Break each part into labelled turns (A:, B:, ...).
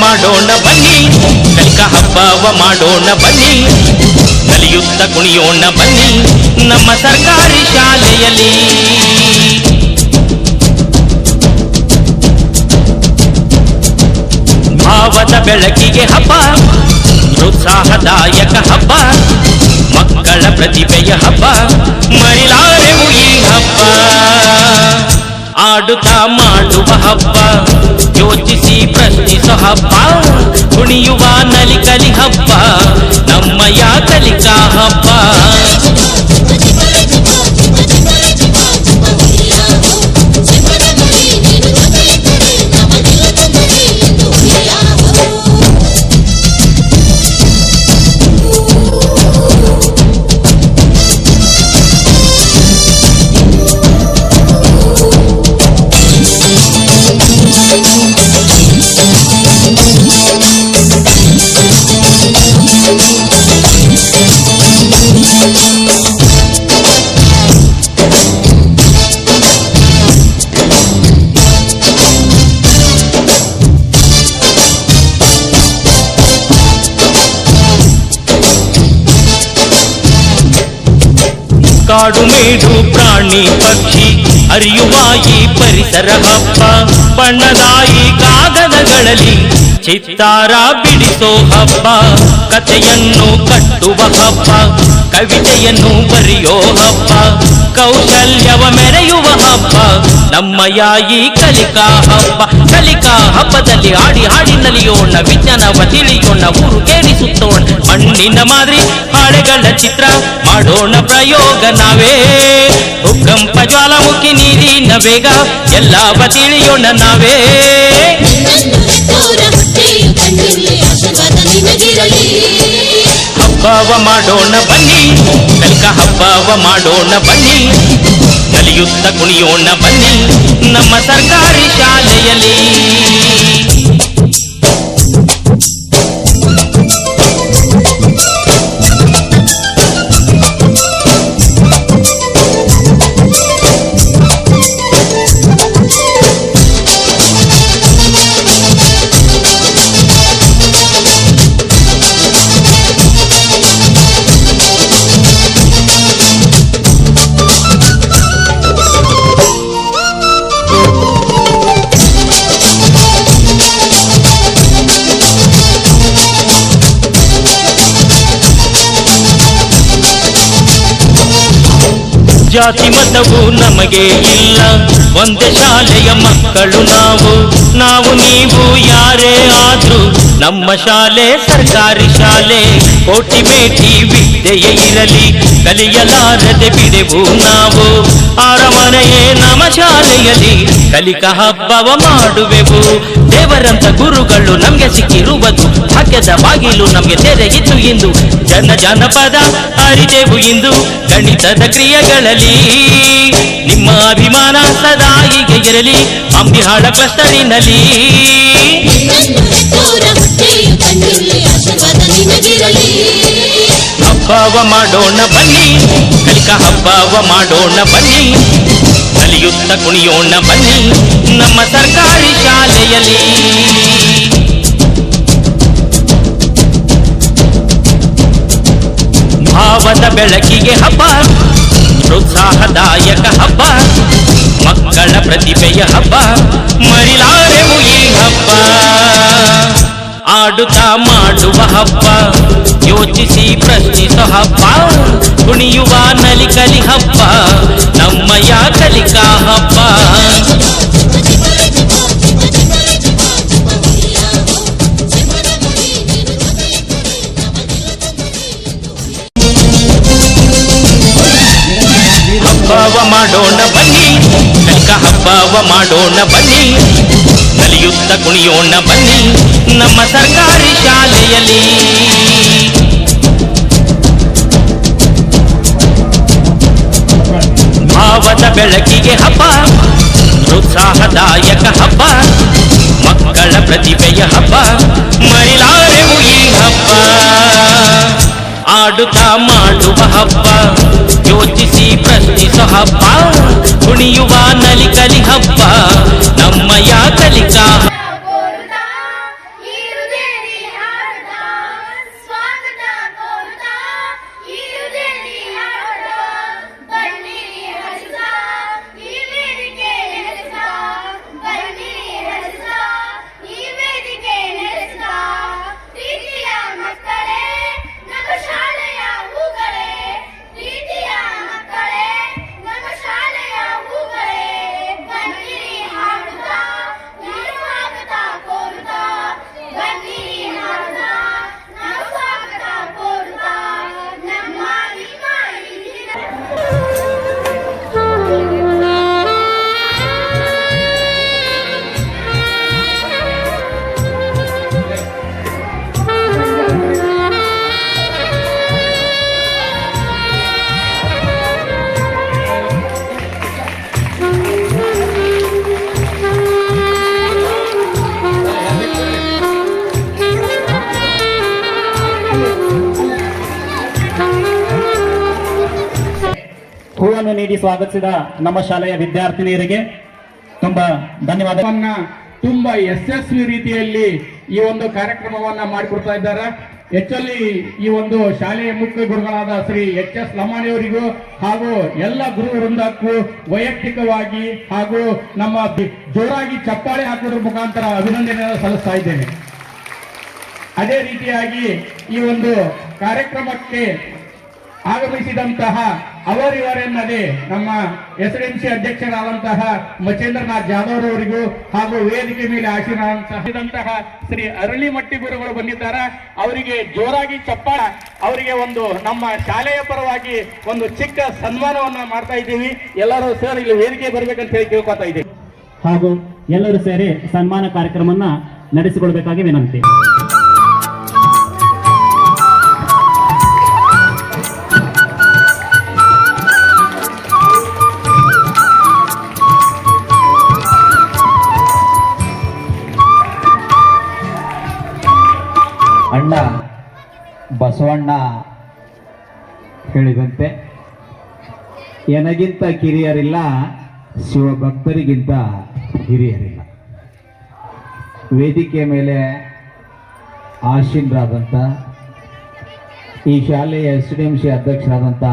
A: ಮಾಡೋಣ ಬನ್ನಿ, ಕಲಿಕಾ ಹಬ್ಬವ ಮಾಡೋಣ ಬನ್ನಿ, ಕಲಿಯುತ್ತ ಕುಣಿಯೋಣ ಬನ್ನಿ ನಮ್ಮ ಸರ್ಕಾರಿ ಶಾಲೆಯಲ್ಲಿ. ಭಾವದ ಬೆಳಕಿಗೆ ಹಬ್ಬ, ಪ್ರೋತ್ಸಾಹದಾಯಕ ಹಬ್ಬ, ಮಕ್ಕಳ ಪ್ರತಿಭೆಯ ಹಬ್ಬ, ಮರಿಲಾರೆವು ಈ ಹಬ್ಬ. ಆಡುತ್ತಾ ಮಾಡುವ ಹಬ್ಬ, ಯೋಚಿಸಿ ಪ್ರಶ್ನಿಸೋ ಹಬ್ಬ, ಕುಣಿಯುವ ನಲಿಕಲಿ ಹಬ್ಬ, ನಮ್ಮಯ ಕಲಿಕಾ ಹಬ್ಬ. ಕಾಡು ಮೇಡು ಪ್ರಾಣಿ ಪಕ್ಷಿ ಅರಿಯುವ ಈ ಪರಿಸರ ಹಬ್ಬ, ಬಣ್ಣದಾಯಿ ಕಾಗದಗಳಲ್ಲಿ ಚಿತ್ತಾರ ಬಿಡಿಸೋ ಹಬ್ಬ, ಕಥೆಯನ್ನು ಕಟ್ಟುವ ಹಬ್ಬ, ಕವಿತೆಯನ್ನು ಬರೆಯೋ ಹಬ್ಬ, ಕೌಶಲ್ಯವ ಮೆರೆಯುವ ಹಬ್ಬ, ನಮ್ಮಯ ಈ ಕಲಿಕಾ ಹಬ್ಬ. ಕಲಿಕಾ ಹಬ್ಬದಲ್ಲಿ ಹಾಡಿ ಹಾಡಿ ನಲಿಯೋಣ, ವಿಜ್ಞಾನವ ತಿಳಿಯೋಣ, ಊರು ಕೇಳಿಸುತ್ತೋಣ, ಮಣ್ಣಿನ ಮಾದರಿ ಹಾಳೆಗಳ ಚಿತ್ರ ಮಾಡೋಣ ಪ್ರಯೋಗ ನಾವೇ, ಭೂಕಂಪ ಜ್ವಾಲಾಮುಖಿ ನೀರಿನ ಬೇಗ ಎಲ್ಲವ ತಿಳಿಯೋಣ ನಾವೇ. ಹಬ್ಬವ ಮಾಡೋಣ ಬನ್ನಿ, ಕಲಿಕಾ ಹಬ್ಬವ ಮಾಡೋಣ ಬನ್ನಿ, ಕಲಿಯುತ್ತ ಕುಣಿಯೋಣ ಬನ್ನಿ ನಮ್ಮ ಸರ್ಕಾರಿ ಶಾಲೆಯಲ್ಲಿ. ಜಾತಿ ಮತವು ನಮಗೆ ಇಲ್ಲ, ಒಂದೇ ಶಾಲೆಯ ಮಕ್ಕಳು ನಾವು, ನಾವು ನೀವು ಯಾರೇ ಆದ್ರೂ ನಮ್ಮ ಶಾಲೆ ಸರ್ಕಾರಿ ಶಾಲೆ. ಕೋಟಿ ಬೇಟಿ ವಿದ್ಯೆಯೇ ಇರಲಿ ಕಲಿಯಲಾರದೆ ಬಿಡೆವು ನಾವು, ಅರಮನೆಯೇ ನಮ್ಮ ಶಾಲೆಯಲ್ಲಿ ಕಲಿಕಾ ಹಬ್ಬವ ಮಾಡುವೆವು. ದೇವರಂತ ಗುರುಗಳು ನಮ್ಗೆ ಸಿಕ್ಕಿರುವುದು, ಭಾಗ್ಯದ ಬಾಗಿಲು ನಮ್ಗೆ ತೆರೆಯಿತು ಇಂದು, ಜನಪದ ಅರಿದೆವು ಇಂದು ಗಣಿತದ ಕ್ರಿಯೆಗಳಲ್ಲಿ. ನಿಮ್ಮ ಅಭಿಮಾನ ಸದಾ ಹೀಗೆ ಇರಲಿ ಅಂಬಿಹಾಳ ಕ್ಲಸ್ಟರಿನಲ್ಲಿ. ಹಬ್ಬವ ಮಾಡೋಣ ಬನ್ನಿ, ಕಲಿಕಾ ಹಬ್ಬವ ಮಾಡೋಣ ಬನ್ನಿ, ಕಲಿಯುತ್ತ ಕುಣಿಯೋಣ ಬನ್ನಿ ನಮ್ಮ ಸರ್ಕಾರಿ ಶಾಲೆಯಲ್ಲಿ. ಭಾವದ ಬೆಳಕಿಗೆ ಹಬ್ಬ, ಪ್ರೋತ್ಸಾಹದಾಯಕ ಹಬ್ಬ, ಮಕ್ಕಳ ಪ್ರತಿಭೆಯ ಹಬ್ಬ, ಮರಿಲಾರೆವು ಈ ಹಬ್ಬ. ಆಡುತ್ತಾ ಮಾಡುವ ಹಬ್ಬ, ಯೋಚಿಸಿ ಪ್ರಶ್ನಿಸೋ ಹಬ್ಬ, ಕುಣಿಯುವ ನಲಿಕಲಿ ಹಬ್ಬ, ನಮ್ಮಯ ಕಲಿಕಾ ಹಬ್ಬ. ಹಬ್ಬವ ಮಾಡೋಣ ಬನ್ನಿ, ಕಲಿಕಾ ಹಬ್ಬವ ಮಾಡೋಣ ಬನ್ನಿ, ಕಲಿಯುತ್ತ ಕುಣಿಯೋಣ ಬನ್ನಿ ನಮ್ಮ ಸರ್ಕಾರಿ ಶಾಲೆಯಲ್ಲಿ. ಭಾವದ ಬೆಳಕಿಗೆ ಹಬ್ಬ, ಪ್ರೋತ್ಸಾಹದಾಯಕ ಹಬ್ಬ, ಮಕ್ಕಳ ಪ್ರತಿಭೆಯ ಹಬ್ಬ, ಮರಿಲಾರೆವು ಈ ಹಬ್ಬ. ಆಡುತ್ತಾ ಮಾಡುವ ಹಬ್ಬ, ಯೋಚಿಸಿ ಪ್ರಶ್ನಿಸೋ ಹಬ್ಬ, ಕುಣಿಯುವ ನಲಿಕಲಿ ಹಬ್ಬ, ನಮ್ಮಯ ಕಲಿಕಾ ಹಬ್ಬ.
B: ಶಾಲನ್ನು ನೀಡಿ ಸ್ವಾಗತಿಸಿದ ನಮ್ಮ ಶಾಲೆಯ ವಿದ್ಯಾರ್ಥಿನಿಯರಿಗೆ ತುಂಬಾ ಧನ್ಯವಾದವನ್ನ ತುಂಬಾ ಯಶಸ್ವಿ ರೀತಿಯಲ್ಲಿ ಈ ಒಂದು ಕಾರ್ಯಕ್ರಮವನ್ನ ಮಾಡಿಕೊಡ್ತಾ ಇದ್ದಾರೆ. ಹೆಚ್ಚಲ್ಲಿ ಈ ಒಂದು ಶಾಲೆಯ ಮುಖ್ಯ ಗುರುಗಳಾದ ಶ್ರೀ ಎಚ್.ಎಸ್. ಲಮಾಣಿಯವರಿಗೂ ಹಾಗೂ ಎಲ್ಲ ಗುರು ವೃಂದಕ್ಕೂ ವೈಯಕ್ತಿಕವಾಗಿ ಹಾಗೂ ನಮ್ಮ ಜೋರಾಗಿ ಚಪ್ಪಾಳೆ ಹಾಕೋದ್ರ ಮುಖಾಂತರ ಅಭಿನಂದನೆಯನ್ನು ಸಲ್ಲಿಸ್ತಾ ಇದ್ದೇನೆ. ಅದೇ ರೀತಿಯಾಗಿ ಈ ಒಂದು ಕಾರ್ಯಕ್ರಮಕ್ಕೆ ಆಗಮಿಸಿದಂತಹ ಅವರಿವರೆನ್ನದೇ ನಮ್ಮ SDMC ಅಧ್ಯಕ್ಷರಾದಂತಹ ಮಚೇಂದ್ರನಾಥ್ ಜಾಧವ್ ಅವರಿಗೂ ಹಾಗೂ ವೇದಿಕೆ ಮೇಲೆ ಆಶೀರ್ವಾದಂತಹ ಶ್ರೀ ಅರಳಿಮಟ್ಟಿ ಗುರುಗಳು ಬಂದಿದ್ದಾರೆ. ಅವರಿಗೆ ಜೋರಾಗಿ ಚಪ್ಪಾಳ, ಅವರಿಗೆ ಒಂದು ನಮ್ಮ ಶಾಲೆಯ ಪರವಾಗಿ ಒಂದು ಚಿಕ್ಕ ಸನ್ಮಾನವನ್ನ ಮಾಡ್ತಾ ಇದ್ದೀವಿ. ಎಲ್ಲರೂ ಸರ್ ಇಲ್ಲಿ ವೇದಿಕೆ ಬರ್ಬೇಕಂತ ಹೇಳಿ ಕೇಳ್ಕೊತಾ ಇದ್ದೀವಿ.
C: ಹಾಗೂ ಎಲ್ಲರೂ ಸೇರಿ ಸನ್ಮಾನ ಕಾರ್ಯಕ್ರಮವನ್ನ ನಡೆಸಿಕೊಳ್ಬೇಕಾಗಿ ವಿನಂತಿ.
D: ಅಣ್ಣ ಬಸವಣ್ಣ ಹೇಳಿದಂತೆ ನನಗಿಂತ ಕಿರಿಯರಿಲ್ಲ, ಶಿವಭಕ್ತರಿಗಿಂತ ಹಿರಿಯರಿಲ್ಲ. ವೇದಿಕೆ ಮೇಲೆ ಆಶೀನರಾದಂಥ ಈ ಶಾಲೆಯ SDMC ಅಧ್ಯಕ್ಷರಾದಂಥ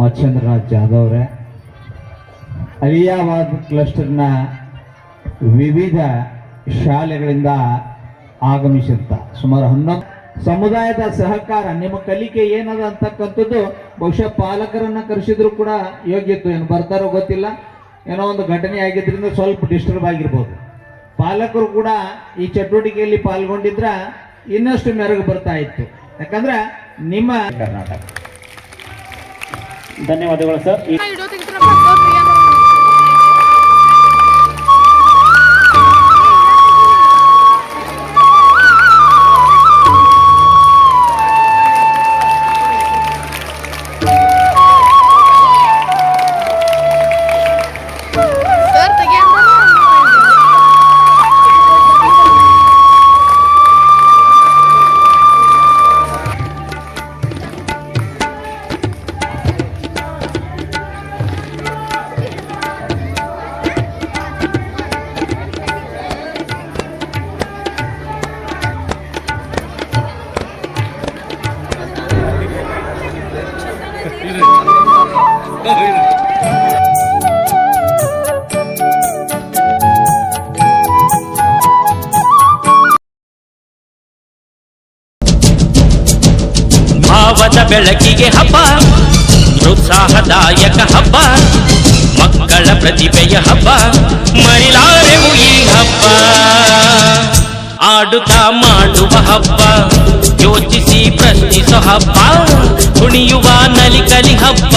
D: ಮಚೇಂದ್ರನಾಥ್ ಜಾಧವ್ ಅವರೇ, ಅಲಿಯಾಬಾದ್ ಕ್ಲಸ್ಟರ್ನ ವಿವಿಧ ಶಾಲೆಗಳಿಂದ ಆಗಮಿಸಿದಂಥ ಸುಮಾರು 11 ಸಮುದಾಯದ ಸಹಕಾರ, ನಿಮ್ಮ ಕಲಿಕೆ ಏನದ ಅಂತಕ್ಕಂಥದ್ದು ಬಹುಶಃ ಪಾಲಕರನ್ನ ಕರೆಸಿದ್ರು ಕೂಡ ಯೋಗ್ಯತ್ತು. ಏನು ಬರ್ತಾರೋ ಗೊತ್ತಿಲ್ಲ, ಏನೋ ಒಂದು ಘಟನೆ ಆಗಿದ್ರಿಂದ ಸ್ವಲ್ಪ ಡಿಸ್ಟರ್ಬ್ ಆಗಿರ್ಬೋದು. ಪಾಲಕರು ಕೂಡ ಈ ಚಟುವಟಿಕೆಯಲ್ಲಿ ಪಾಲ್ಗೊಂಡಿದ್ರ ಇನ್ನಷ್ಟು ಮೆರುಗು ಬರ್ತಾ ಇತ್ತು. ಯಾಕಂದ್ರೆ ನಿಮ್ಮ ಕರ್ನಾಟಕ.
C: ಧನ್ಯವಾದಗಳು ಸರ್.
A: ಭಾವದ ಬೆಳಕಿಗೆ ಹಬ್ಬ, ಪ್ರೋತ್ಸಾಹದಾಯಕ ಹಬ್ಬ, ಮಕ್ಕಳ ಪ್ರತಿಭೆಯ ಹಬ್ಬ, ಮರಿಲಾರೆವು ಈ ಹಬ್ಬ. ಆಡುತ್ತಾ ಮಾಡುವ ಹಬ್ಬ, ಯೋಚಿಸಿ ಪ್ರಶ್ನಿಸೋ ಹಬ್ಬ, ಕುಣಿಯುವ ನಲಿಕಲಿ ಹಬ್ಬ,